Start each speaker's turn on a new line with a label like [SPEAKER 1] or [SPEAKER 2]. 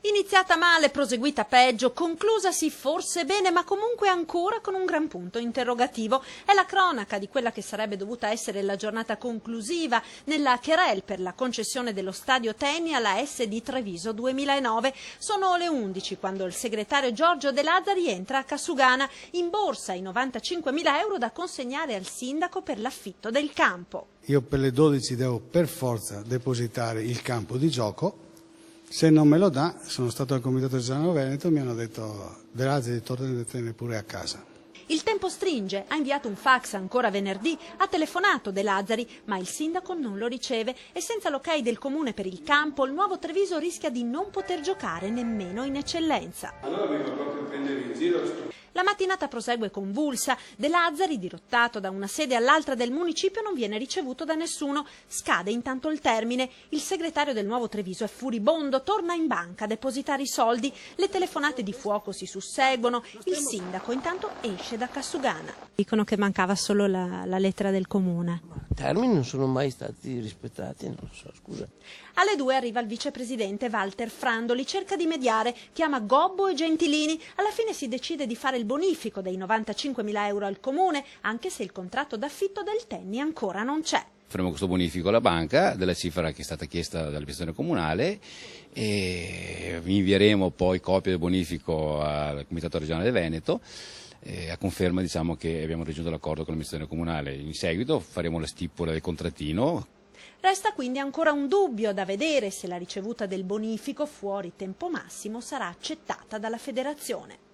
[SPEAKER 1] Iniziata male, proseguita peggio, conclusasi forse bene, ma comunque ancora con un gran punto interrogativo. È la cronaca di quella che sarebbe dovuta essere la giornata conclusiva nella querelle per la concessione dello stadio Tenni alla SD Treviso 2009. Sono le 11 quando il segretario Giorgio De Lazzari entra a Cassugana, in borsa i 95.000 euro da consegnare al sindaco per l'affitto del campo.
[SPEAKER 2] Io per le 12 devo per forza depositare il campo di gioco. Se non me lo dà, sono stato al Comitato Regionale Veneto, mi hanno detto De Lazzari tornatene pure a casa.
[SPEAKER 1] Il tempo stringe, ha inviato un fax ancora venerdì, ha telefonato De Lazzari, ma il sindaco non lo riceve e senza l'ok del comune per il campo il nuovo Treviso rischia di non poter giocare nemmeno in eccellenza.
[SPEAKER 3] Allora vengo proprio a prendere in giro.
[SPEAKER 1] La mattinata prosegue convulsa. De Lazzari, dirottato da una sede all'altra del municipio, non viene ricevuto da nessuno. Scade intanto il termine. Il segretario del Nuovo Treviso è furibondo, torna in banca a depositare i soldi. Le telefonate di fuoco si susseguono. Il sindaco intanto esce da Cassugana. Dicono che mancava solo la lettera del comune.
[SPEAKER 4] I termini non sono mai stati rispettati, non so, scusa.
[SPEAKER 1] Alle 2 arriva il vicepresidente Walter Frandoli, cerca di mediare, chiama Gobbo e Gentilini. Alla fine si decide di fare il bonifico dei 95.000 euro al comune, anche se il contratto d'affitto del Tenni ancora non c'è.
[SPEAKER 5] Faremo questo bonifico alla banca della cifra che è stata chiesta dall'amministrazione comunale e vi invieremo poi copia del bonifico al Comitato Regionale del Veneto. A conferma che abbiamo raggiunto l'accordo con l'amministrazione comunale. In seguito faremo la stipula del contrattino.
[SPEAKER 1] Resta quindi ancora un dubbio da vedere se la ricevuta del bonifico fuori tempo massimo sarà accettata dalla federazione.